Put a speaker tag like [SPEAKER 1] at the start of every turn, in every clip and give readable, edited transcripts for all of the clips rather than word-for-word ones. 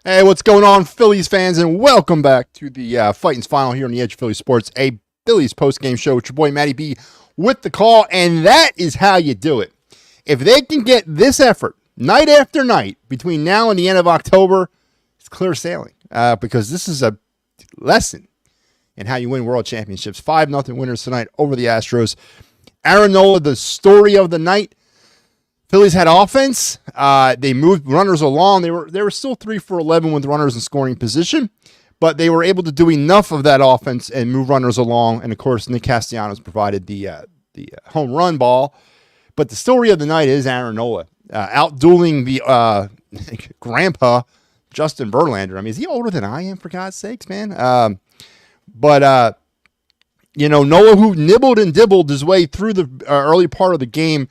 [SPEAKER 1] Hey, what's going on, Phillies fans, and welcome back to the Phightins Phinal here on the Edge of Philly Sports, a Phillies postgame show with your boy MattyB with the call, and that is how you do it. If they can get this effort night after night between now and the end of October, it's clear sailing because this is a lesson in how you win world championships. 5-0 winners tonight over the Astros. Aaron Nola, the story of the night. Phillies had offense. They moved runners along. They were still 3 for 11 with runners in scoring position, but they were able to do enough of that offense and move runners along. And of course, Nick Castellanos provided the home run ball. But the story of the night is Aaron Nola out-dueling the grandpa Justin Verlander. I mean, is he older than I am, for God's sakes, man? Nola, who nibbled and dibbled his way through the early part of the game,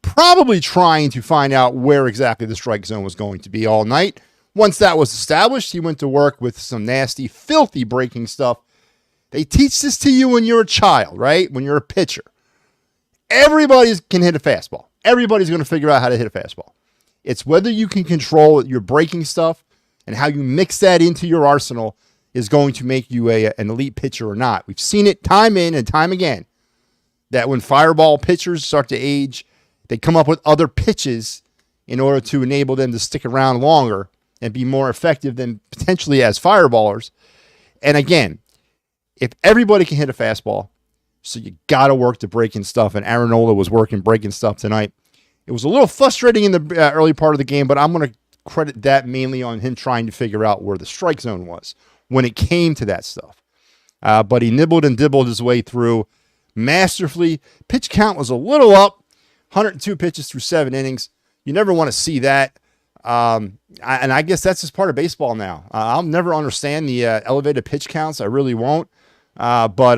[SPEAKER 1] probably trying to find out where exactly the strike zone was going to be all night. Once that was established, he went to work with some nasty, filthy breaking stuff. They teach this to you when you're a child, right? When you're a pitcher. Everybody can hit a fastball. Everybody's going to figure out how to hit a fastball. It's whether you can control your breaking stuff and how you mix that into your arsenal is going to make you an elite pitcher or not. We've seen it time in and time again that when fireball pitchers start to age, they come up with other pitches in order to enable them to stick around longer and be more effective than potentially as fireballers. And again, if everybody can hit a fastball, so you got to work the breaking stuff, and Aaron Nola was working breaking stuff tonight. It was a little frustrating in the early part of the game, but I'm going to credit that mainly on him trying to figure out where the strike zone was when it came to that stuff. But he nibbled and dibbled his way through masterfully. Pitch count was a little up. 102 pitches through 7 innings. You never want to see that. And I guess that's just part of baseball now. I'll never understand the elevated pitch counts. I really won't. But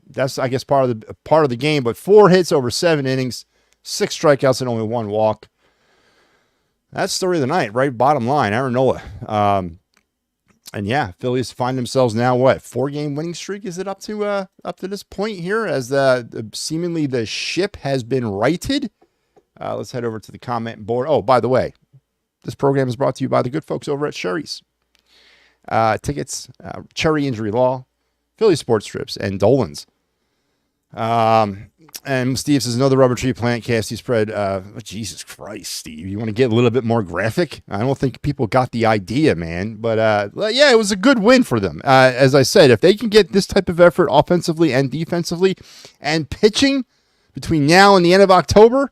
[SPEAKER 1] that's, I guess, part of the game. But 4 hits over 7 innings, 6 strikeouts, and only 1 walk. That's the story of the night, right? Bottom line, Aaron Nola. And yeah, Phillies find themselves now, 4-game winning streak? Is it up to this point here as seemingly the ship has been righted? Let's head over to the comment board. Oh, by the way, this program is brought to you by the good folks over at Sherry's. Tickets, Cherry Injury Law, Philly Sports Strips, and Dolan's. And Steve says, another rubber tree plant casting spread. Jesus Christ, Steve. You want to get a little bit more graphic? I don't think people got the idea, man. But yeah, it was a good win for them. As I said, if they can get this type of effort offensively and defensively and pitching between now and the end of October,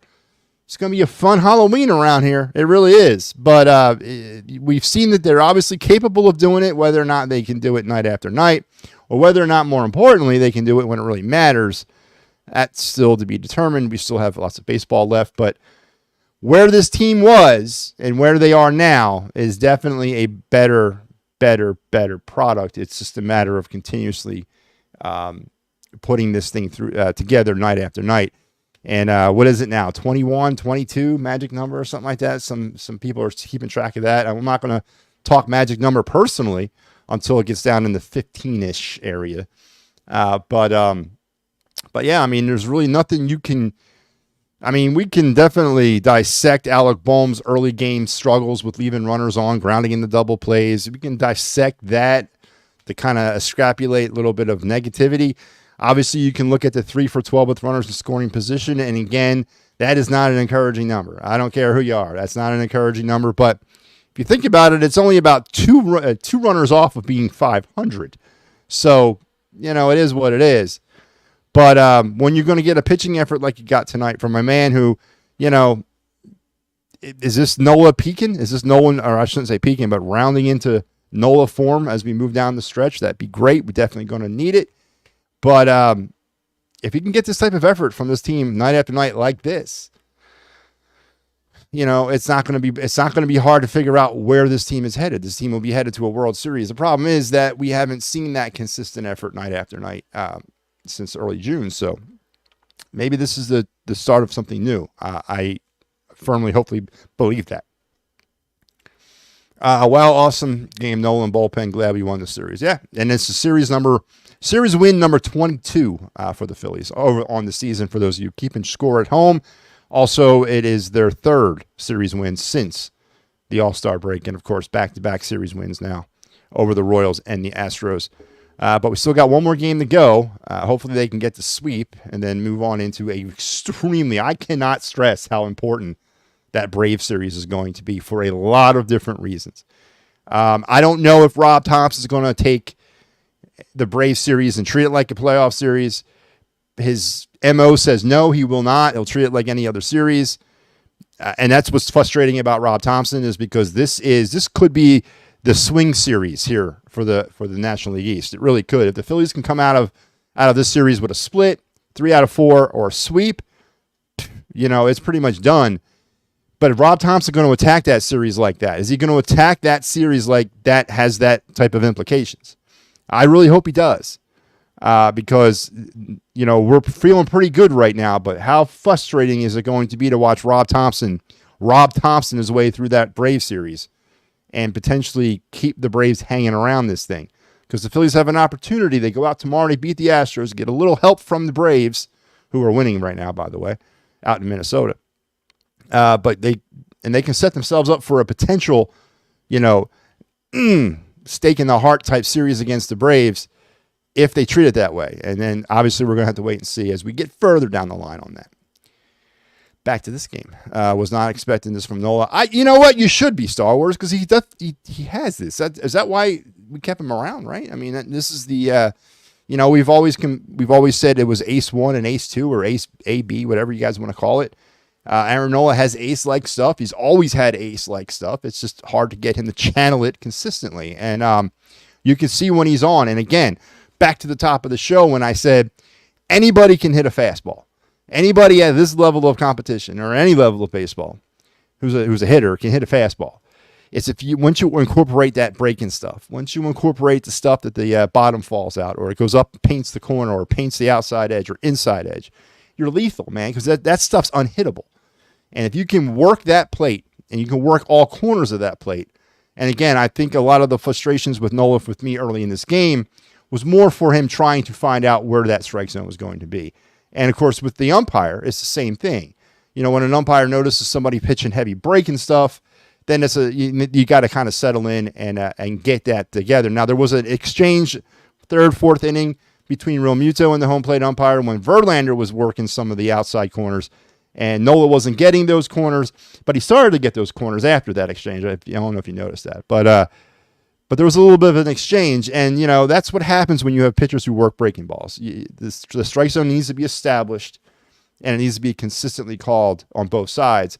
[SPEAKER 1] it's going to be a fun Halloween around here. It really is. But we've seen that they're obviously capable of doing it, whether or not they can do it night after night, or whether or not, more importantly, they can do it when it really matters. That's still to be determined. We still have lots of baseball left. But where this team was and where they are now is definitely a better product. It's just a matter of continuously putting this thing through together night after night. And what is it now? 21, 22 magic number or something like that. Some people are keeping track of that. I'm not going to talk magic number personally until it gets down in the 15-ish area. But yeah, I mean, there's really nothing you can. I mean, we can definitely dissect Alec Boehm's early game struggles with leaving runners on, grounding in the double plays. We can dissect that to kind of extrapolate a little bit of negativity. Obviously, you can look at the 3 for 12 with runners in scoring position. And again, that is not an encouraging number. I don't care who you are. That's not an encouraging number. But if you think about it, it's only about two runners off of being 500. So, it is what it is. But when you're going to get a pitching effort like you got tonight from a man who, is this Nola peaking? Is this Nolan, or I shouldn't say peaking, but rounding into Nola form as we move down the stretch? That'd be great. We're definitely going to need it. But if you can get this type of effort from this team night after night like this, it's not going to be hard to figure out where this team is headed. This team will be headed to a World Series. The problem is that we haven't seen that consistent effort night after night since early June. So maybe this is the start of something new. I firmly, hopefully believe that. Awesome game, Nolan bullpen. Glad we won the series. Yeah, and it's the series win number 22 for the Phillies over on the season. For those of you keeping score at home, also it is their 3rd series win since the All-Star break, and of course back-to-back series wins now over the Royals and the Astros. But we still got one more game to go. Hopefully they can get the sweep and then move on into I cannot stress how important that Brave series is going to be for a lot of different reasons. I don't know if Rob Thompson is going to take the Brave series and treat it like a playoff series. His MO says no, he will not. He'll treat it like any other series. And that's what's frustrating about Rob Thompson, is because this could be the swing series here for the National League East. It really could. If the Phillies can come out of this series with a split, 3 out of 4, or a sweep, it's pretty much done. But Rob Thompson going to attack that series like that? Is he going to attack that series like that has that type of implications? I really hope he does, because we're feeling pretty good right now. But how frustrating is it going to be to watch Rob Thompson his way through that Brave series and potentially keep the Braves hanging around this thing? Because the Phillies have an opportunity. They go out tomorrow, they beat the Astros, get a little help from the Braves, who are winning right now, by the way, out in Minnesota. But they can set themselves up for a potential, stake in the heart type series against the Braves if they treat it that way. And then obviously we're going to have to wait and see as we get further down the line on that. Back to this game. Was not expecting this from Nola. You know what? You should be, Star Wars, because he has this. Is that why we kept him around, right? I mean, this is the we've always said it was Ace 1 and Ace 2 or Ace AB, whatever you guys want to call it. Aaron Nola has ace-like stuff. He's always had ace-like stuff. It's just hard to get him to channel it consistently. And you can see when he's on. And again, back to the top of the show when I said anybody can hit a fastball. Anybody at this level of competition or any level of baseball who's a hitter can hit a fastball. It's once you incorporate that breaking stuff, once you incorporate the stuff that the bottom falls out, or it goes up and paints the corner, or paints the outside edge or inside edge, you're lethal, man, because that stuff's unhittable. And if you can work that plate, and you can work all corners of that plate, and again, I think a lot of the frustrations with Nola with me early in this game was more for him trying to find out where that strike zone was going to be. And of course, with the umpire, it's the same thing. When an umpire notices somebody pitching heavy breaking stuff, then you got to kind of settle in and get that together. Now, there was an exchange, third, fourth inning between Real Muto and the home plate umpire when Verlander was working some of the outside corners, and Nola wasn't getting those corners, but he started to get those corners after that exchange. I don't know if you noticed that, but there was a little bit of an exchange, and that's what happens when you have pitchers who work breaking balls. The strike zone needs to be established, and it needs to be consistently called on both sides.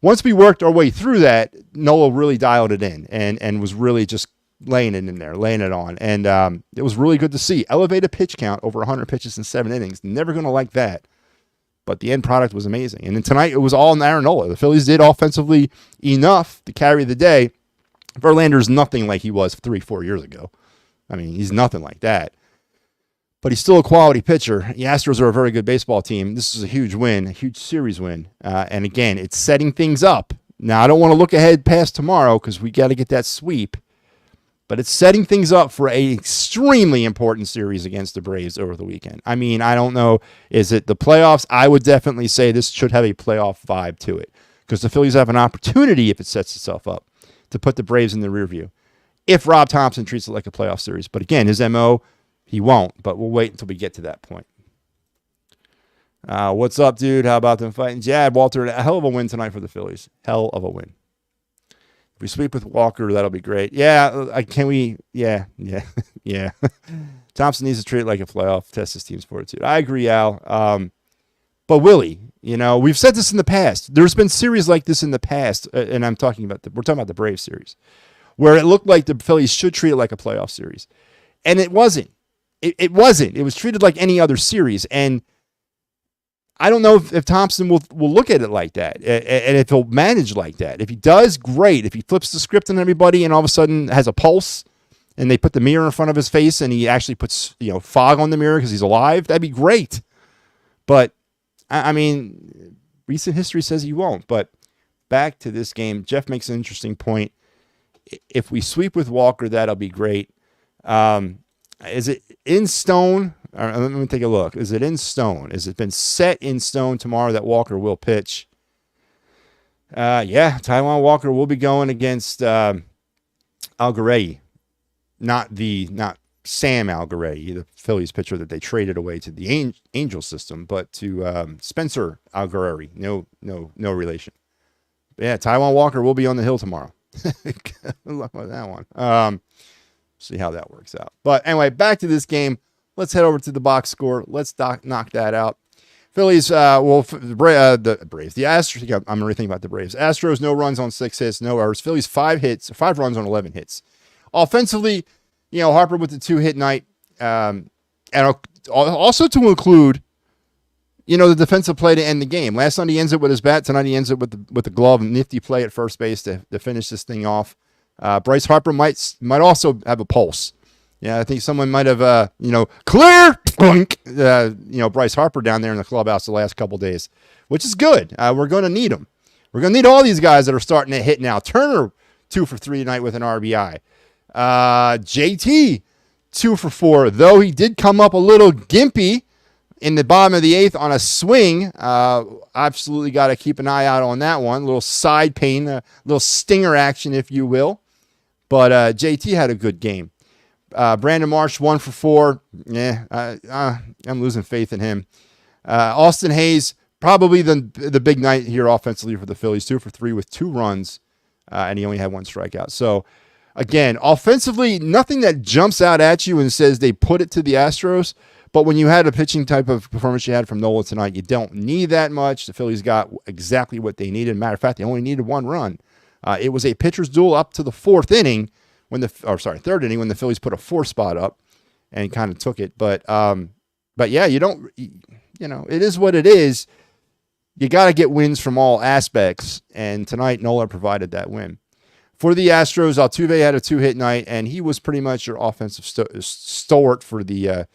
[SPEAKER 1] Once we worked our way through that, Nola really dialed it in and was really just laying it in there, laying it on. And it was really good to see. Elevated pitch count, over 100 pitches in 7 innings. Never going to like that. But the end product was amazing. And then tonight, it was all in Aaron Nola. The Phillies did offensively enough to carry the day. Verlander's nothing like he was 3-4 years ago. I mean, he's nothing like that. But he's still a quality pitcher. The Astros are a very good baseball team. This is a huge win, a huge series win. And again, it's setting things up. Now, I don't want to look ahead past tomorrow because we got to get that sweep. But it's setting things up for an extremely important series against the Braves over the weekend. I mean, I don't know. Is it the playoffs? I would definitely say this should have a playoff vibe to it because the Phillies have an opportunity, if it sets itself up, to put the Braves in the rear view if Rob Thompson treats it like a playoff series. But again, his MO, he won't, but we'll wait until we get to that point. What's up, dude? How about them Phightins? Yeah, Walter, a hell of a win tonight for the Phillies. Hell of a win. If we sweep with Walker, that'll be great. Yeah, can we? Yeah. Thompson needs to treat it like a playoff, test his team's fortitude. I agree, Al. But Willie, we've said this in the past. There's been series like this in the past, and we're talking about the Braves series, where it looked like the Phillies should treat it like a playoff series. And it wasn't. It wasn't. It was treated like any other series. And I don't know if Thompson will look at it like that and if he'll manage like that. If he does, great. If he flips the script on everybody and all of a sudden has a pulse and they put the mirror in front of his face and he actually puts fog on the mirror because he's alive, that'd be great. But, I mean, recent history says he won't. But back to this game, Jeff makes an interesting point. If we sweep with Walker, that'll be great. Is it in stone? Let me take a look. Is it in stone? Has it been set in stone tomorrow that Walker will pitch? Taijuan Walker will be going against Algaretti, not Sam Algaretti, the Phillies pitcher that they traded away to the Angel system, but to Spencer Algaretti. No relation. But yeah, Taijuan Walker will be on the hill tomorrow. Good luck with that one. See how that works out. But anyway, back to this game. Let's head over to the box score. Let's knock that out. Phillies, the Braves, the Astros. I'm really thinking about the Braves. Astros, no runs on 6 hits, no errors. Phillies, 5 runs on 11 hits. Offensively, Harper with the 2-hit night, and also to include, the defensive play to end the game. Last night he ends it with his bat. Tonight he ends it with the glove. Nifty play at first base to finish this thing off. Bryce Harper might also have a pulse. Yeah, I think someone might have, clear, Bryce Harper down there in the clubhouse the last couple days, which is good. We're going to need him. We're going to need all these guys that are starting to hit now. Turner, 2 for 3 tonight with an RBI. JT, 2 for 4, though he did come up a little gimpy in the bottom of the 8th on a swing. Absolutely got to keep an eye out on that one. A little side pain, a little stinger action, if you will. But JT had a good game. Brandon Marsh, 1 for 4. I'm losing faith in him. Austin Hayes, probably the big night here offensively for the Phillies, 2 for 3 with 2 runs, and he only had 1 strikeout. So, again, offensively, nothing that jumps out at you and says they put it to the Astros. But when you had a pitching type of performance you had from Nola tonight, you don't need that much. The Phillies got exactly what they needed. Matter of fact, they only needed 1 run. It was a pitcher's duel up to the 4th inning. 3rd inning when the Phillies put a 4 spot up and kind of took it. But yeah, it is what it is. You got to get wins from all aspects. And tonight, Nola provided that win. For the Astros, Altuve had a 2-hit night, and he was pretty much your offensive stalwart for the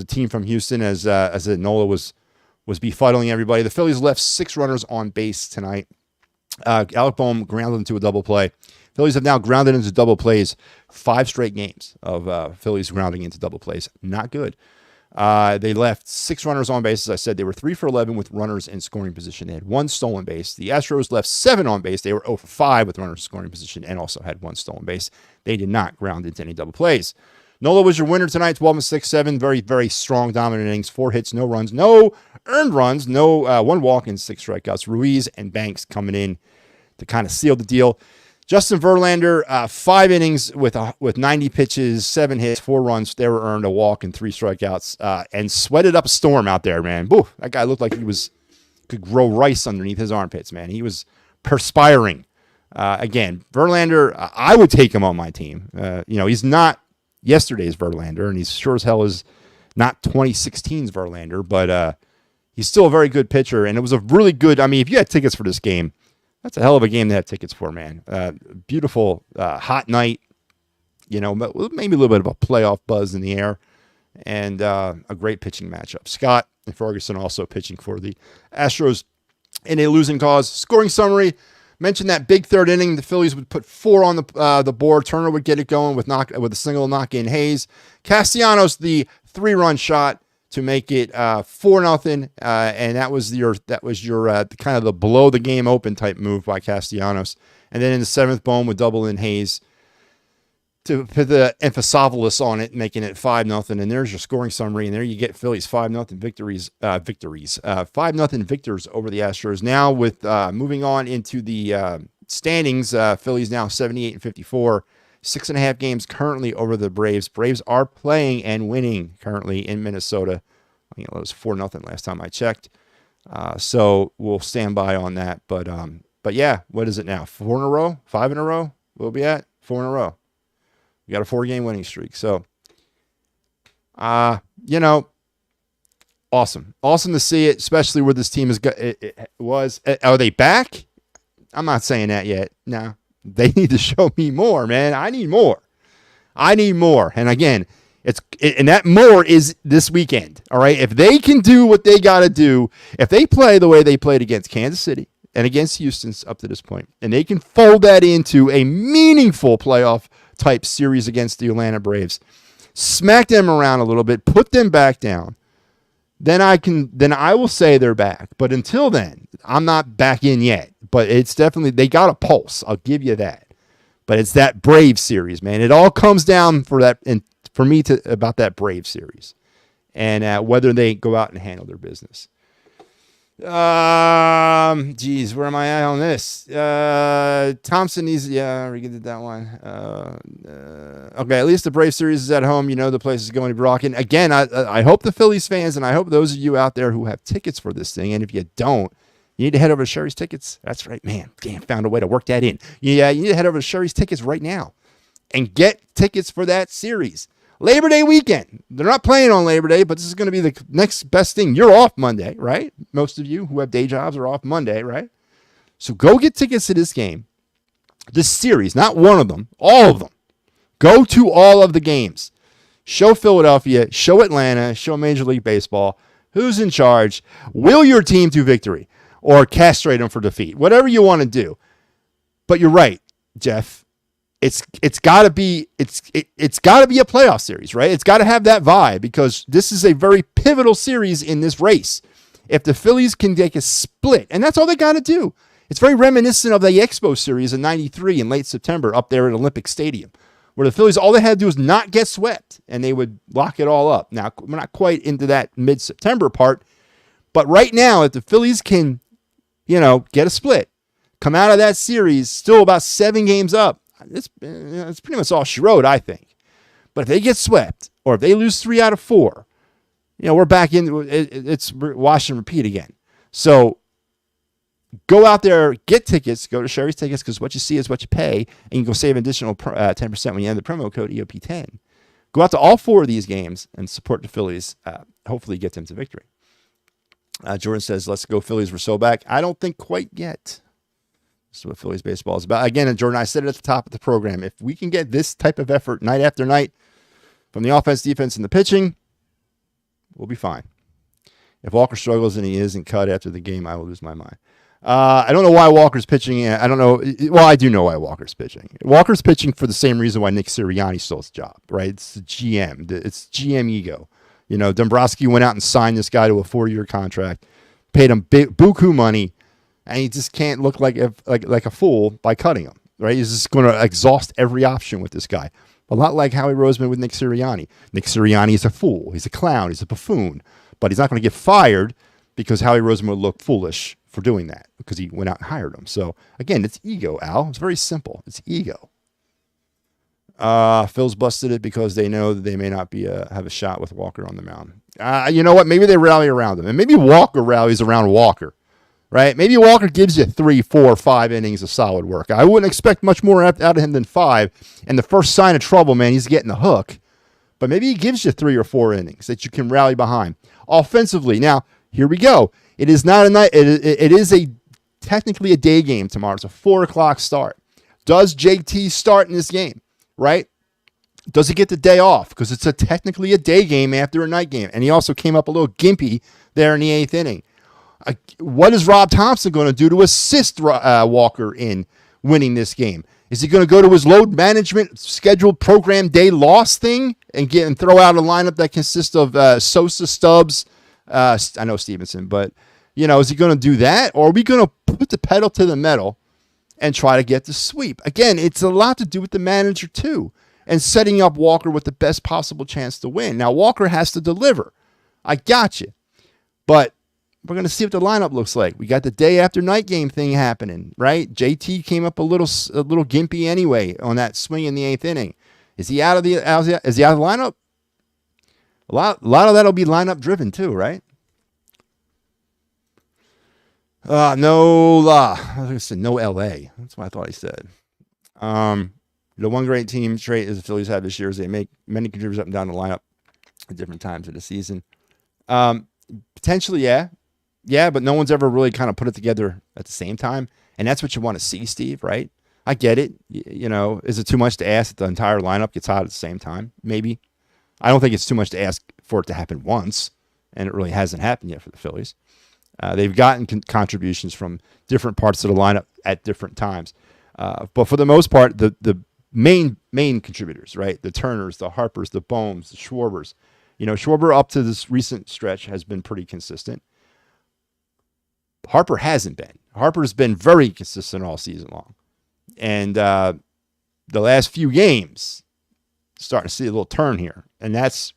[SPEAKER 1] team from Houston as Nola was befuddling everybody. The Phillies left 6 runners on base tonight. Alec Boehm grounded into a double play. Phillies have now grounded into double plays 5 straight games of Phillies grounding into double plays. Not good. They left 6 runners on base. As I said, they were 3 for 11 with runners in scoring position. They had 1 stolen base. The Astros left 7 on base. They were 0 for 5 with runners in scoring position and also had 1 stolen base. They did not ground into any double plays. Nola was your winner tonight, 12 and 6, 7. Very, very strong, dominant innings. 4 hits, no runs, no earned runs, no 1 walk and 6 strikeouts. Ruiz and Banks coming in to kind of seal the deal. Justin Verlander, 5 innings with 90 pitches, 7 hits, 4 runs. They were earned, a walk and 3 strikeouts, and sweated up a storm out there, man. Boo, that guy looked like he could grow rice underneath his armpits, man. He was perspiring. Again, Verlander, I would take him on my team. He's not yesterday's Verlander, and he's sure as hell is not 2016's Verlander, but he's still a very good pitcher, and it was a really good, if you had tickets for this game, that's a hell of a game to have tickets for, man. Beautiful, hot night, maybe a little bit of a playoff buzz in the air, and a great pitching matchup. Scott and Ferguson also pitching for the Astros in a losing cause. Scoring summary, mentioned that big 3rd inning. The Phillies would put 4 on the board. Turner would get it going with a single knock in Hayes. Castellanos, the 3-run shot to make it 4-0, and that was your kind of the blow the game open type move by Castellanos. And then in the 7th, Boehm would double in Hayes to put the emphasis on it, making it 5-0. And there's your scoring summary, and there you get Phillies 5-0 victories, 5-0 victors over the Astros. Now with moving on into the standings, Phillies now 78 and 54. 6.5 games currently over the Braves. Braves are playing and winning currently in Minnesota. I think it was 4-0 last time I checked. So we'll stand by on that. But yeah, what is it now? 4 in a row? 5 in a row? We'll be at 4 in a row. We got a 4-game winning streak. So, awesome. Awesome to see it, especially where this team was. Are they back? I'm not saying that yet. No. They need to show me more, man. I need more. And again, and that more is this weekend. All right. If they can do what they got to do, if they play the way they played against Kansas City and against Houston up to this point, and they can fold that into a meaningful playoff type series against the Atlanta Braves, smack them around a little bit, put them back down, then I will say they're back. But until then, I'm not back in yet. but it's definitely, they got a pulse. I'll give you that. But it's that Brave series, man. It all comes down for that, and for me to about that Brave series, and whether they go out and handle their business. Geez, where am I at on this? Thompson needs, yeah, we did that one. Okay, at least the Brave series is at home. You know the place is going to be rocking. Again, I hope the Phillies fans, and I hope those of you out there who have tickets for this thing, and if you don't, you need to head over to Sherry's Tickets. That's right, man. Damn, found a way to work that in. Yeah, you need to head over to Sherry's Tickets right now and get tickets for that series. Labor Day weekend. They're not playing on Labor Day, but this is going to be the next best thing. You're off Monday, right? Most of you who have day jobs are off Monday, right? So go get tickets to this game. This series, not one of them, all of them. Go to all of the games. Show Philadelphia, show Atlanta, show Major League Baseball. Who's in charge? Will your team to victory or castrate them for defeat? Whatever you want to do. But you're right, Jeff. It's got to be a playoff series, right? It's got to have that vibe because this is a very pivotal series in this race. If the Phillies can take a split, and that's all they got to do. It's very reminiscent of the Expo series in '93 in late September up there at Olympic Stadium, where the Phillies, all they had to do was not get swept, and they would lock it all up. Now, we're not quite into that mid-September part, but right now, if the Phillies can, get a split, come out of that series still about 7 games up, it's pretty much all she wrote, I think. But if they get swept, or if they lose 3 out of 4, we're back in. It's wash and repeat again. So go out there, get tickets, go to Sherry's Tickets, because what you see is what you pay, and you can go save an additional 10% when you enter the promo code EOP10. Go out to all 4 of these games and support the Phillies. Hopefully get them to victory. Jordan says, let's go Phillies, we're so back. I don't think quite yet. That's what Phillies baseball is about. Again, and Jordan, I said it at the top of the program. If we can get this type of effort night after night from the offense, defense, and the pitching, we'll be fine. If Walker struggles and he isn't cut after the game, I will lose my mind. I don't know why Walker's pitching. I don't know. Well, I do know why Walker's pitching. Walker's pitching for the same reason why Nick Sirianni stole his job, right? It's the GM. It's GM ego. Dombrowski went out and signed this guy to a 4-year contract, paid him buku money, and he just can't look like a fool by cutting him, right? He's just going to exhaust every option with this guy. A lot like Howie Roseman with Nick Sirianni. Nick Sirianni is a fool. He's a clown. He's a buffoon. But he's not going to get fired because Howie Roseman would look foolish for doing that because he went out and hired him. So, again, it's ego, Al. It's very simple. It's ego. Phil's busted it because they know that they may not be have a shot with Walker on the mound. You know what? Maybe they rally around him. And maybe Walker rallies around Walker. Right? Maybe Walker gives you 3, 4, 5 innings of solid work. I wouldn't expect much more out of him than 5. And the first sign of trouble, man, he's getting the hook. But maybe he gives you 3 or 4 innings that you can rally behind. Offensively, now, here we go. It is not a night. It is technically a day game tomorrow. It's a 4:00 start. Does JT start in this game? Right? Does he get the day off? Because it's technically a day game after a night game. And he also came up a little gimpy there in the 8th inning. What is Rob Thompson going to do to assist Walker in winning this game? Is he going to go to his load management scheduled program day loss thing and throw out a lineup that consists of Sosa, Stubbs, I know Stevenson, but is he going to do that, or are we going to put the pedal to the metal and try to get the sweep? Again, it's a lot to do with the manager too, and setting up Walker with the best possible chance to win. Now Walker has to deliver. I got you, but we're going to see what the lineup looks like. We got the day after night game thing happening, right? JT came up a little gimpy anyway on that swing in the 8th inning. Is he out of the lineup? A lot of that'll be lineup driven too, right? No LA. That's what I thought he said. The one great team trait is the Phillies have this year is they make many contributors up and down the lineup at different times of the season. Potentially, yeah. Yeah, but no one's ever really kind of put it together at the same time. And that's what you want to see, Steve, right? I get it. Is it too much to ask that the entire lineup gets hot at the same time? Maybe. I don't think it's too much to ask for it to happen once, and it really hasn't happened yet for the Phillies. They've gotten contributions from different parts of the lineup at different times. But for the most part, the main contributors, right? The Turners, the Harpers, the Bohms, the Schwarbers. Schwarber up to this recent stretch has been pretty consistent. Harper hasn't been. Harper's been very consistent all season long. And the last few games, starting to see a little turn here. And that's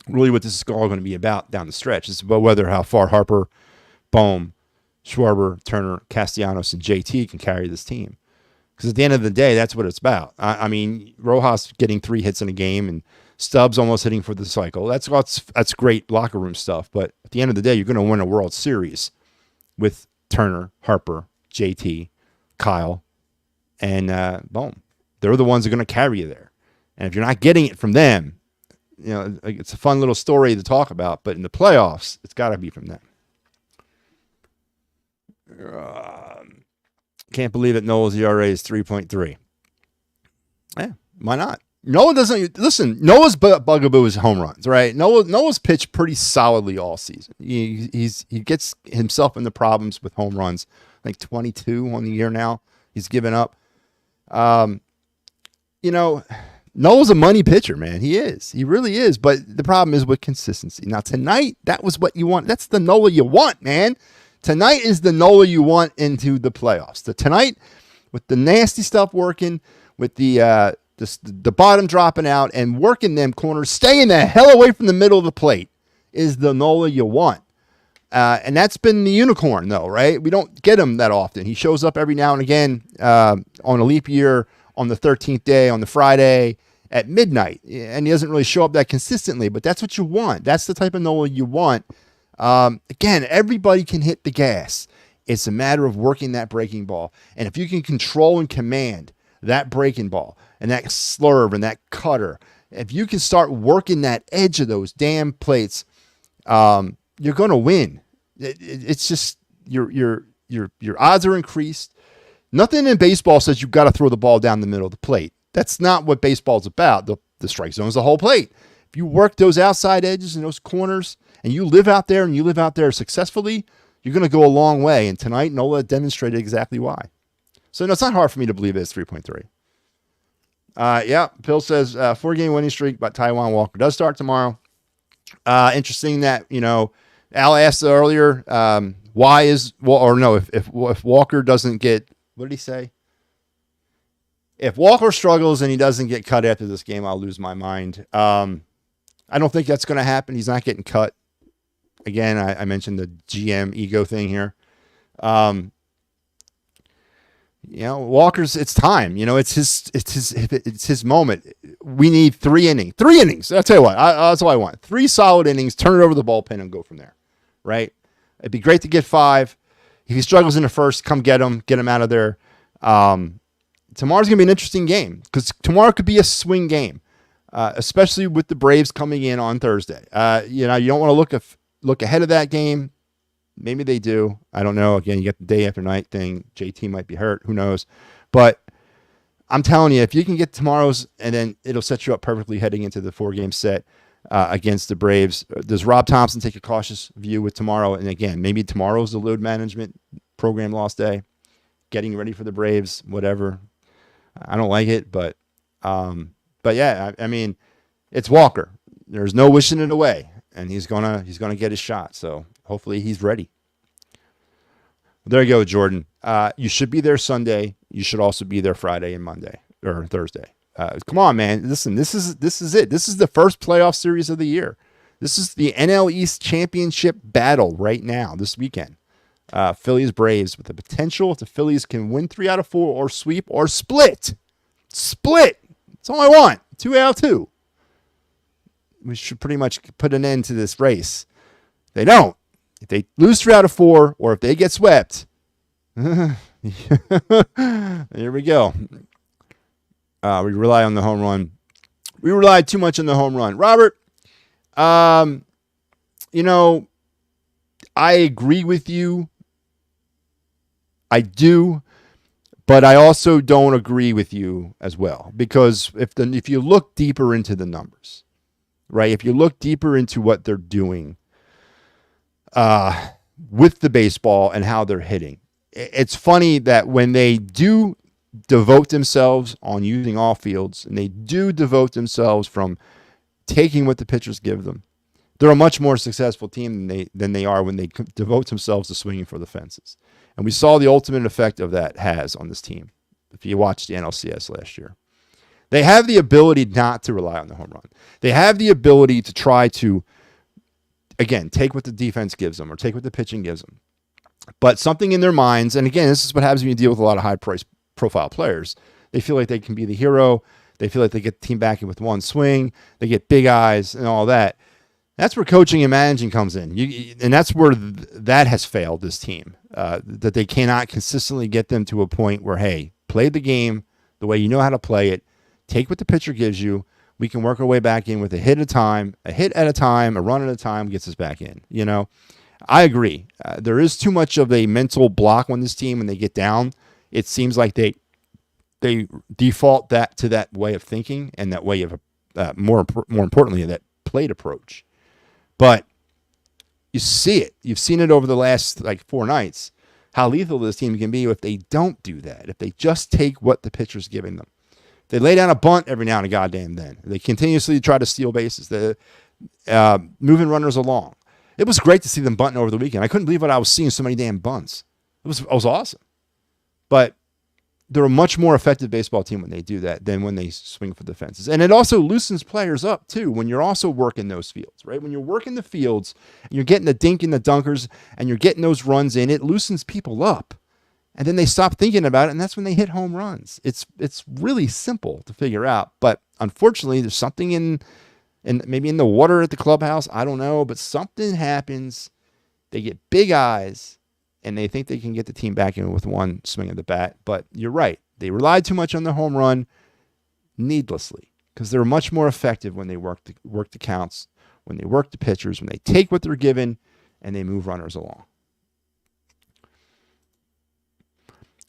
[SPEAKER 1] really what this is all going to be about down the stretch. It's about how far Harper, Bohm, Schwarber, Turner, Castellanos, and JT can carry this team. Because at the end of the day, that's what it's about. I mean, Rojas getting 3 hits in a game and Stubbs almost hitting for the cycle. That's great locker room stuff. But at the end of the day, you're going to win a World Series with Turner, Harper, JT, Kyle, and Bohm. They're the ones that are going to carry you there. And if you're not getting it from them, it's a fun little story to talk about. But in the playoffs, it's got to be from them. Can't believe that Noah's ERA is 3.3. Yeah, why not? Noah doesn't listen. Noah's bugaboo is home runs, right? Noah's pitched pretty solidly all season. He gets himself into problems with home runs. I think 22 on the year now. He's given up. Noah's a money pitcher, man. He is. He really is. But the problem is with consistency. Now tonight, that was what you want. That's the Noah you want, man. Tonight is the Noah you want into the playoffs. Tonight, with the nasty stuff working, with the bottom dropping out and working them corners, staying the hell away from the middle of the plate, is the Noah you want. And that's been the unicorn, though, right? We don't get him that often. He shows up every now and again on a leap year, on the 13th day, on the Friday, at midnight. And he doesn't really show up that consistently, but that's what you want. That's the type of Noah you want. Again, everybody can hit the gas. It's a matter of working that breaking ball. And if you can control and command that breaking ball and that slurve and that cutter, if you can start working that edge of those damn plates, you're going to win. It's just your odds are increased. Nothing in baseball says you've got to throw the ball down the middle of the plate. That's not what baseball's about. The strike zone is the whole plate. If you work those outside edges and those corners, and you live out there successfully, you're going to go a long way. And tonight, Nola demonstrated exactly why. So, no, it's not hard for me to believe it's 3.3. Yeah, Phil says 4-game winning streak, but Taijuan Walker does start tomorrow. Interesting that, Al asked earlier, if Walker doesn't get, what did he say? If Walker struggles and he doesn't get cut after this game, I'll lose my mind. I don't think that's going to happen. He's not getting cut. Again, I mentioned the GM ego thing here. Walker's, it's time. It's his moment. We need 3 innings. 3 innings. I'll tell you what. That's all I want. 3 solid innings. Turn it over the bullpen and go from there. Right? It'd be great to get 5. If he struggles in the first, come get him out of there. Tomorrow's gonna be an interesting game because tomorrow could be a swing game, especially with the Braves coming in on Thursday. You don't want to look ahead of that game. Maybe they do. I don't know. Again, you get the day after night thing. JT might be hurt. Who knows? But I'm telling you, if you can get tomorrow's, and then it'll set you up perfectly heading into the 4-game set against the Braves. Does Rob Thompson take a cautious view with tomorrow? And again, maybe tomorrow's the load management program loss day, getting ready for the Braves, whatever. I don't like it, but yeah, I mean, it's Walker. There's no wishing it away. And he's gonna get his shot. So hopefully he's ready. There you go, Jordan. You should be there Sunday. You should also be there Friday and Monday or Thursday. Come on, man. Listen, this is it. This is the first playoff series of the year. This is the NL East championship battle right now, this weekend. Phillies Braves with the potential if the Phillies can win 3 out of 4 or sweep or split. Split. That's all I want. 2 out of 2. We should pretty much put an end to this race. They don't. If they lose 3 out of 4 or if they get swept, here we go. We rely on the home run. We rely too much on the home run. Robert, I agree with you. I do, but I also don't agree with you as well because if you look deeper into the numbers, right? If you look deeper into what they're doing with the baseball and how they're hitting, it's funny that when they do devote themselves on using all fields and they do devote themselves from taking what the pitchers give them, they're a much more successful team than they are when they devote themselves to swinging for the fences. And we saw the ultimate effect of that has on this team. If you watched the NLCS last year, they have the ability not to rely on the home run. They have the ability to try to, again, take what the defense gives them or take what the pitching gives them. But something in their minds, and again, this is what happens when you deal with a lot of high-price profile players. They feel like they can be the hero. They feel like they get the team back in with one swing. They get big eyes and all that. That's where coaching and managing comes in. And that's where that has failed this team, that they cannot consistently get them to a point where, hey, play the game the way you know how to play it. Take what the pitcher gives you. We can work our way back in with a hit at a time, a run at a time gets us back in. You know, I agree. There is too much of a mental block on this team when they get down. It seems like they default that to that way of thinking and that way of more importantly that plate approach. But you see it. You've seen it over the last 4 nights. How lethal this team can be if they don't do that. If they just take what the pitcher's giving them. They lay down a bunt every now and a goddamn then. They continuously try to steal bases. They're moving runners along. It was great to see them bunting over the weekend. I couldn't believe what I was seeing, so many damn bunts. It was awesome. But they're a much more effective baseball team when they do that than when they swing for the fences. And it also loosens players up, too, when you're also working those fields, right? When you're working the fields and you're getting the dink and the dunkers and you're getting those runs in, it loosens people up. And then they stop thinking about it, and that's when they hit home runs. It's really simple to figure out. But unfortunately, there's something in maybe in the water at the clubhouse. I don't know, but something happens. They get big eyes, and they think they can get the team back in with one swing of the bat. But you're right. They relied too much on the home run needlessly because they're much more effective when they work the counts, when they work the pitchers, when they take what they're given, and they move runners along.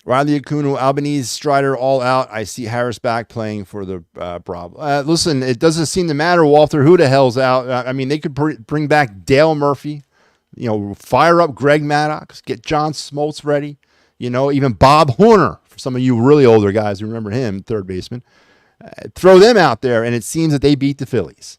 [SPEAKER 1] Riley Acuna, Albanese, Strider, all out. I see Harris back playing for the Bravo. Listen, it doesn't seem to matter, Walter, who the hell's out. I mean, they could bring back Dale Murphy, fire up Greg Maddox, get John Smoltz ready, even Bob Horner, for some of you really older guys who remember him, third baseman. Throw them out there, and it seems that they beat the Phillies,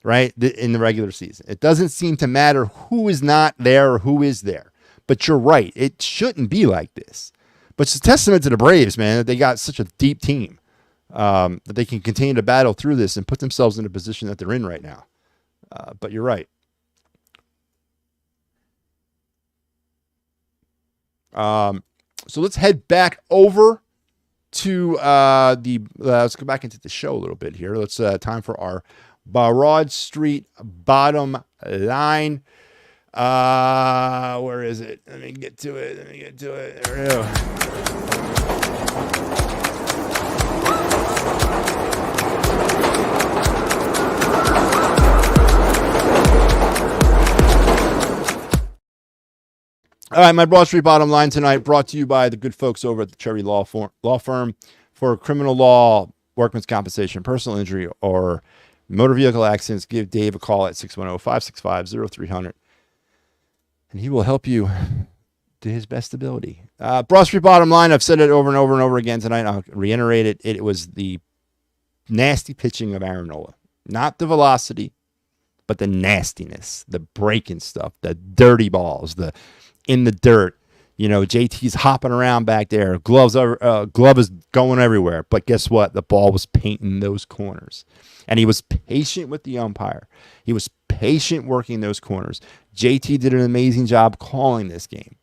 [SPEAKER 1] right, in the regular season. It doesn't seem to matter who is not there or who is there. But you're right. It shouldn't be like this. But it's a testament to the Braves, man, that they got such a deep team that they can continue to battle through this and put themselves in a position that they're in right now. But you're right. So let's head back over to let's go back into the show a little bit here. Let's time for our Broad Street bottom line. Where is it? Let me get to it. There we go. All right, my Broad Street bottom line tonight brought to you by the good folks over at the Cherry Law Firm for criminal law, workman's compensation, personal injury, or motor vehicle accidents. Give Dave a call at 610-565-0300. And he will help you to his best ability. Broad Street bottom line, I've said it over and over and over again tonight. I'll reiterate it. It was the nasty pitching of Aaron Nola. Not the velocity, but the nastiness, the breaking stuff, the dirty balls, the in the dirt. JT's hopping around back there. Glove is going everywhere. But guess what? The ball was painting those corners. And he was patient with the umpire. He was patient working those corners. JT did an amazing job calling this game.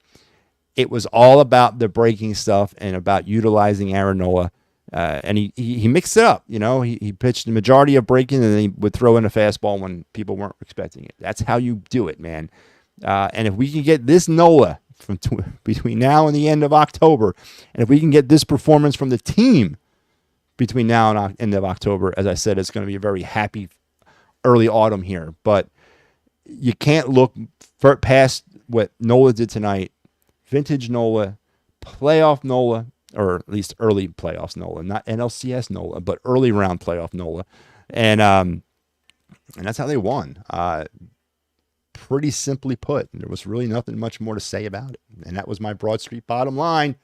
[SPEAKER 1] It was all about the breaking stuff and about utilizing Aaron Nola. And he mixed it up. He pitched the majority of breaking, and then he would throw in a fastball when people weren't expecting it. That's how you do it, man. And if we can get this Nola from between now and the end of October, and if we can get this performance from the team between now and end of October, as I said, it's going to be a very happy early autumn here. But you can't look past what Nola did tonight. Vintage Nola, playoff Nola, or at least early playoffs Nola, not NLCS Nola, but early round playoff Nola. And that's how they won. Pretty simply put. There was really nothing much more to say about it. And that was my Broad Street bottom line.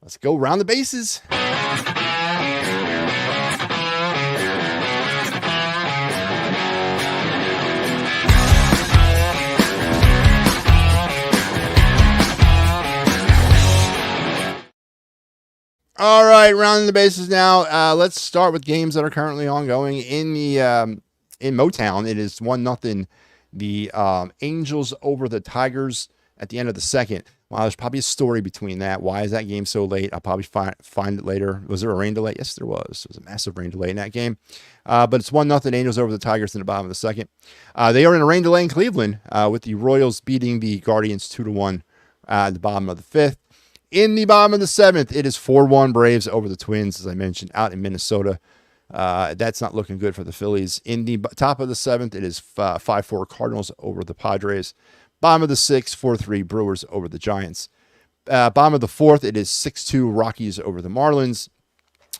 [SPEAKER 1] Let's go round the bases. right, rounding the bases now. Let's start with games that are currently ongoing in the in Motown. It is 1-0. The Angels over the Tigers at the end of the second. Wow, there's probably a story between that. Why is that game so late? I'll probably find it later. Was there a rain delay? Yes, there was. There was a massive rain delay in that game. But it's 1-0 Angels over the Tigers in the bottom of the second. They are in a rain delay in Cleveland with the Royals beating the Guardians 2-1 at the bottom of the fifth. In the bottom of the seventh, it is 4-1 Braves over the Twins, as I mentioned, out in Minnesota. That's not looking good for the Phillies. In the top of the seventh, it is 5-4 Cardinals over the Padres. Bottom of the sixth, 4-3 Brewers over the Giants. Bottom of the fourth, it is 6-2 Rockies over the Marlins.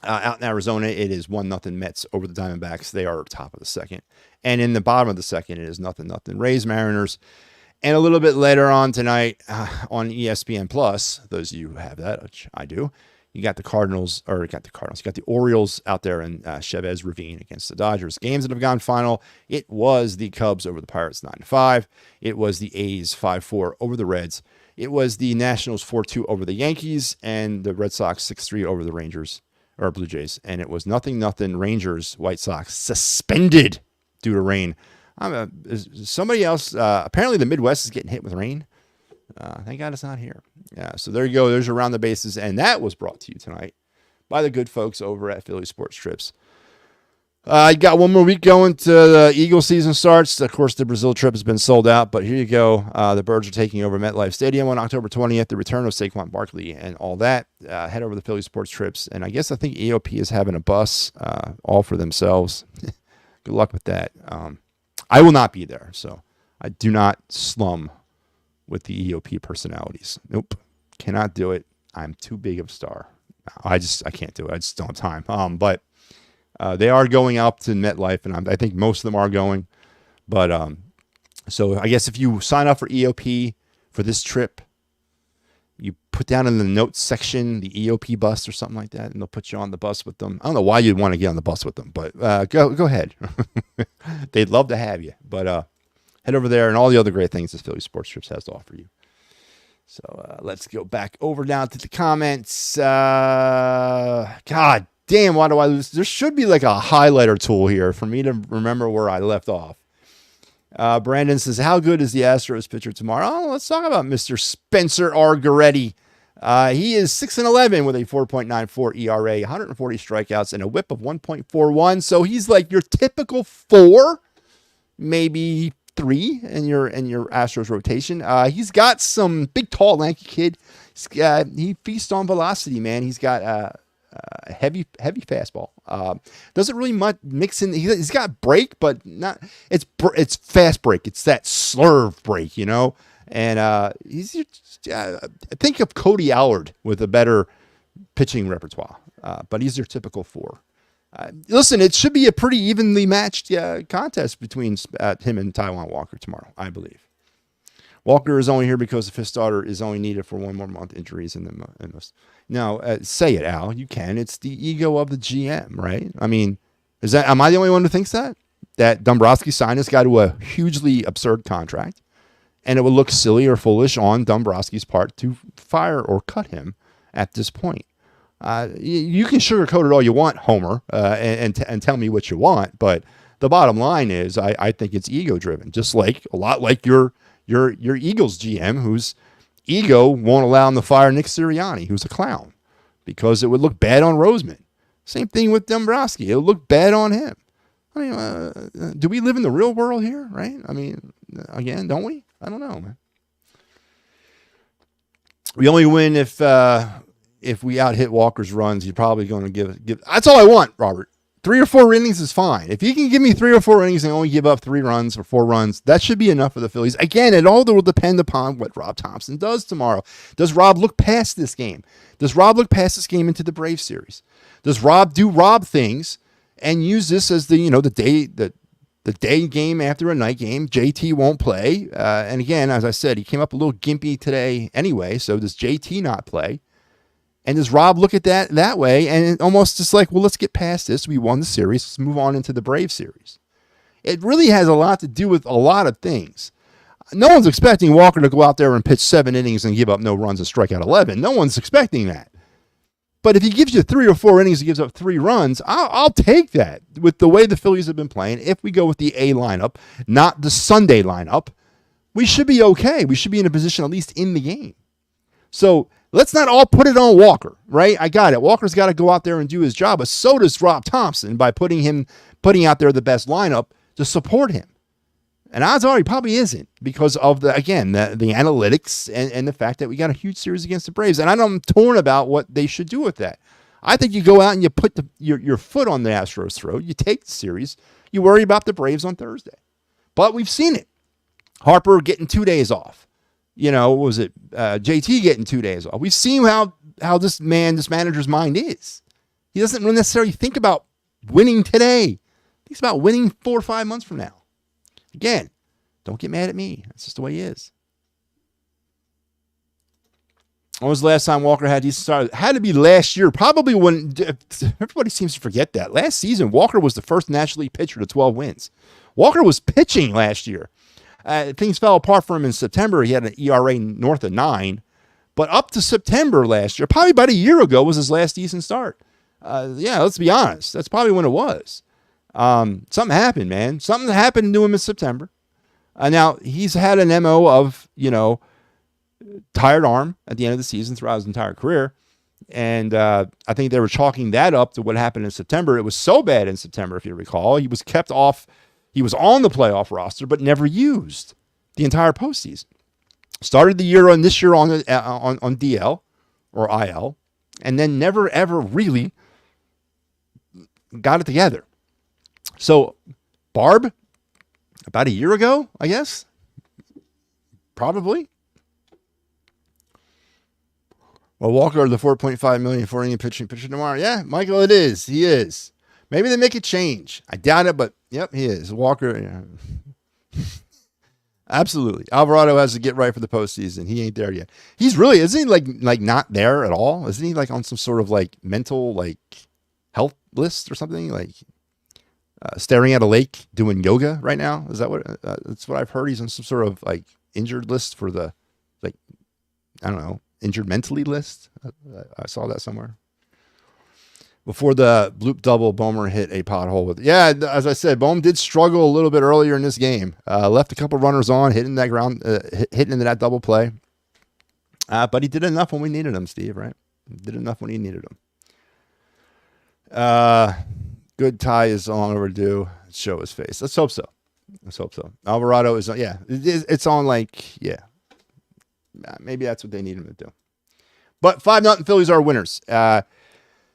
[SPEAKER 1] Out in Arizona, it is 1-0 Mets over the Diamondbacks. They are top of the second. And in the bottom of the second, it is 0-0 Rays Mariners. And a little bit later on tonight on ESPN Plus, those of you who have that, which I do, you got the Orioles out there in Chavez Ravine against the Dodgers. Games that have gone final, it was the Cubs over the Pirates 9-5. It was the A's 5-4 over the Reds. It was the Nationals 4-2 over the Yankees, and the Red Sox 6-3 over the Rangers, or Blue Jays. And it was 0-0 Rangers, White Sox suspended due to rain. Somebody else, apparently the Midwest is getting hit with rain. Thank God it's not here. Yeah, so there you go. There's Around the Bases, and that was brought to you tonight by the good folks over at Philly Sports Trips. I got one more week going to the Eagle season starts. Of course, the Brazil trip has been sold out, but here you go. The Birds are taking over MetLife Stadium on October 20th, the return of Saquon Barkley and all that. Head over to Philly Sports Trips, and I think EOP is having a bus all for themselves. Good luck with that. I will not be there, so I do not slum with the EOP personalities. Nope, cannot do it. I'm too big of a star. I can't do it. I just don't have time. But they are going up to MetLife, and I think most of them are going. But so I guess if you sign up for EOP for this trip, you put down in the notes section the EOP bus or something like that, and they'll put you on the bus with them. I don't know why you'd want to get on the bus with them, but go ahead. They'd love to have you. But head over there and all the other great things that Philly Sports Trips has to offer you. So let's go back over down to the comments. God damn, why do I lose? There should be like a highlighter tool here for me to remember where I left off. Brandon says, how good is the Astros pitcher tomorrow? Oh, let's talk about Mr. Spencer R. Goretti. He is 6-11 with a 4.94 ERA, 140 strikeouts, and a whip of 1.41. So he's like your typical 4, maybe 3 in your Astros rotation. He's got some big, tall, lanky kid. He feasts on velocity, man. He's got heavy fastball. Doesn't really mix in. He's got break, but not. It's fast break. It's that slurve break, you know. And he's think of Cody Allard with a better pitching repertoire. But he's your typical 4. Listen, it should be a pretty evenly matched contest between him and Taijuan Walker tomorrow, I believe. Walker is only here because the fifth starter is only needed for 1 more month injuries in this. Now, say it, Al. You can. It's the ego of the GM, right? I mean, am I the only one who thinks that? That Dombrowski signed this guy to a hugely absurd contract, and it would look silly or foolish on Dombrowski's part to fire or cut him at this point. You can sugarcoat it all you want, Homer, and tell me what you want, but the bottom line is I think it's ego-driven, just like a lot like your Eagles GM, whose ego won't allow him to fire Nick Sirianni, who's a clown, because it would look bad on Roseman. Same thing with Dombrowski. It would look bad on him. I mean, do we live in the real world here, right? I mean, again, don't we? I don't know, man. We only win if we out-hit Walker's runs. You're probably going to give. That's all I want, Robert. 3 or 4 innings is fine. If you can give me 3 or 4 innings and only give up 3 runs or 4 runs, that should be enough for the Phillies. Again, it all will depend upon what Rob Thompson does tomorrow. Does Rob look past this game? Does Rob look past this game into the Braves series? Does Rob do Rob things and use this as the day game after a night game? JT won't play. And again, as I said, he came up a little gimpy today anyway, so does JT not play? And does Rob look at that way and almost just like, well, let's get past this. We won the series. Let's move on into the Braves series. It really has a lot to do with a lot of things. No one's expecting Walker to go out there and pitch 7 innings and give up no runs and strike out 11. No one's expecting that. But if he gives you 3 or 4 innings, he gives up 3 runs, I'll take that with the way the Phillies have been playing. If we go with the A lineup, not the Sunday lineup, we should be okay. We should be in a position at least in the game. So let's not all put it on Walker, right? I got it. Walker's got to go out there and do his job, but so does Rob Thompson by putting out there the best lineup to support him. And odds are he probably isn't because of the analytics and the fact that we got a huge series against the Braves. And I'm torn about what they should do with that. I think you go out and you put your foot on the Astros' throat. You take the series. You worry about the Braves on Thursday. But we've seen it. Harper getting 2 days off. What was it? JT getting 2 days off. We've seen how this manager's mind is. He doesn't necessarily think about winning today. He thinks about winning 4 or 5 months from now. Again, don't get mad at me. That's just the way he is. When was the last time Walker had decent start? It had to be last year. Probably when everybody seems to forget that. Last season, Walker was the first National League pitcher to 12 wins. Walker was pitching last year. Things fell apart for him in September. He had an ERA north of 9. But up to September last year, probably about a year ago, was his last decent start. Let's be honest. That's probably when it was. Something happened, man. Something happened to him in September. Now, he's had an MO of, tired arm at the end of the season throughout his entire career. And I think they were chalking that up to what happened in September. It was so bad in September, if you recall. He was kept off. He was on the playoff roster, but never used the entire postseason. Started the year on DL or IL, and then never, ever really got it together. So, Barb, about a year ago, I guess, probably. Well, Walker, the $4.5 million for any pitcher tomorrow. Yeah, Michael, it is. He is. Maybe they make a change. I doubt it, but yep, he is. Walker, yeah. Absolutely. Alvarado has to get right for the postseason. He ain't there yet. Isn't he like not there at all? Isn't he like on some sort of like mental like health list or something? Like staring at a lake doing yoga right now? Is that what? That's what I've heard. He's on some sort of like injured list for the I don't know, injured mentally list. I saw that somewhere. Before the bloop double, Bomer hit a pothole as I said, Bohm did struggle a little bit earlier in this game. Left a couple runners on, hitting that ground, hitting into that double play. But he did enough when we needed him, Steve, right? Did enough when he needed him. Good tie is long overdue. Show his face. Let's hope so. Alvarado is, it's on maybe that's what they need him to do. But 5-0 Phillies are winners.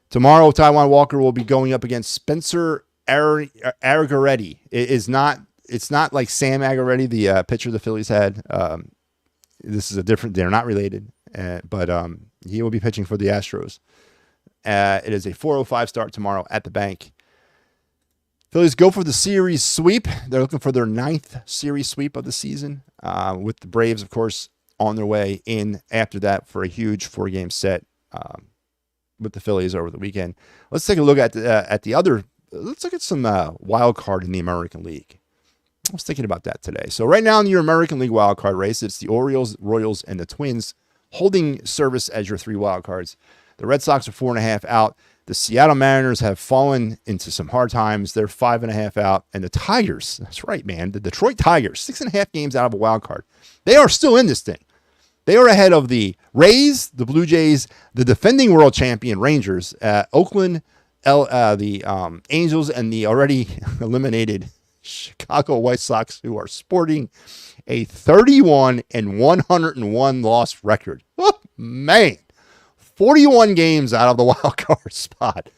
[SPEAKER 1] Tomorrow, Taijuan Walker will be going up against Spencer Arrigaretti. It's not like Sam Arrigaretti, the pitcher the Phillies had. This is they're not related, but he will be pitching for the Astros. It is a 4:05 start tomorrow at the bank. Phillies go for the series sweep. They're looking for their 9th series sweep of the season, with the Braves, of course, on their way in after that for a huge 4-game set. With the Phillies over the weekend. Let's take a look at the other. Let's look at some wild card in the American League. I was thinking about that today. So right now in your American League wild card race, it's the Orioles, Royals, and the Twins holding service as your 3 wild cards. The Red Sox are 4.5 out. The Seattle Mariners have fallen into some hard times. They're 5.5 out. And the Tigers, that's right, man, the Detroit Tigers, 6.5 games out of a wild card. They are still in this thing. They are ahead of the Rays, the Blue Jays, the defending world champion Rangers, Oakland, the Angels, and the already eliminated Chicago White Sox, who are sporting a 31-101 loss record. Oh, man, 41 games out of the wild card spot.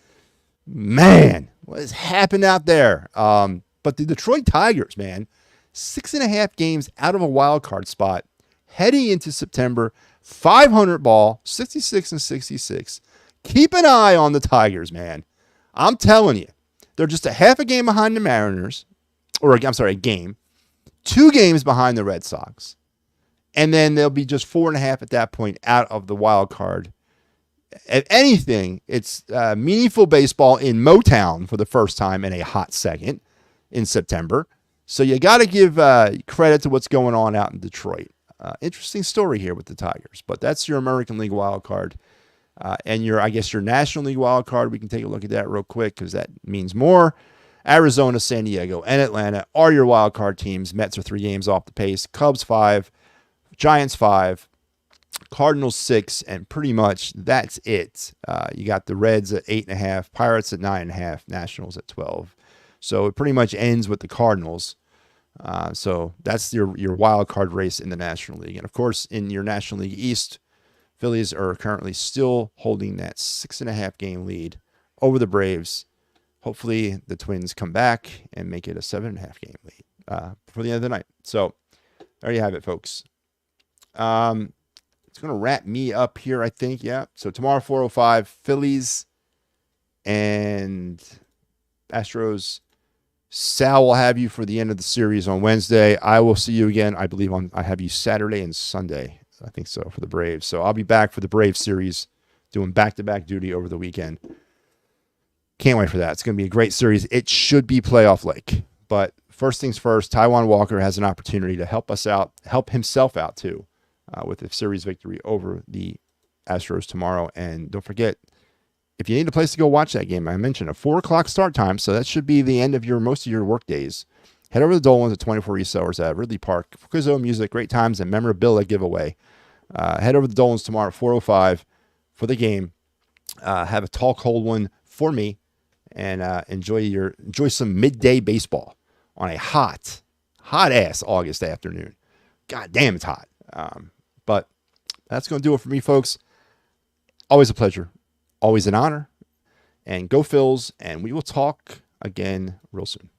[SPEAKER 1] Man, what has happened out there? But the Detroit Tigers, man, 6.5 games out of a wild card spot. Heading into September, 500 ball, 66-66. Keep an eye on the Tigers, man. I'm telling you, they're just a half a game behind the Mariners, a game. 2 games behind the Red Sox. And then they'll be just 4.5 at that point out of the wild card. If anything, it's meaningful baseball in Motown for the first time in a hot second in September. So you got to give credit to what's going on out in Detroit. Interesting story here with the Tigers, but that's your American League wild card. And I guess your National League wild card, we can take a look at that real quick because that means more. Arizona, San Diego, and Atlanta are your wild card teams. Mets are 3 games off the pace. Cubs 5, Giants 5, Cardinals 6, and pretty much that's it. You got the Reds at 8.5, Pirates at 9.5, Nationals at 12. So it pretty much ends with the Cardinals. So that's your wild card race in the National League. And of course, in your National League East, Phillies are currently still holding that 6.5 game lead over the Braves. Hopefully the Twins come back and make it a 7.5 game lead before the end of the night. So there you have it, folks. It's going to wrap me up here, I think. Yeah. So tomorrow, 4:05, Phillies and Astros. Sal will have you for the end of the series on Wednesday. I will see you again, I believe, I have you Saturday and Sunday. I think so, for the Braves. So I'll be back for the Braves series, doing back-to-back duty over the weekend. Can't wait for that. It's going to be a great series. It should be playoff-like. But first things first, Taijuan Walker has an opportunity to help himself out too, with a series victory over the Astros tomorrow. And don't forget, if you need a place to go watch that game, I mentioned a 4 o'clock start time, so that should be the end of most of your work days. Head over to the Dolans at 24 East Sellers at Ridley Park. Quizzo, music, great times, and memorabilia giveaway. Head over to the Dolans tomorrow at 4:05 for the game. Have a tall, cold one for me, and enjoy some midday baseball on a hot ass August afternoon. God damn, it's hot. But that's going to do it for me, folks. Always a pleasure. Always an honor. And go Phils, and we will talk again real soon.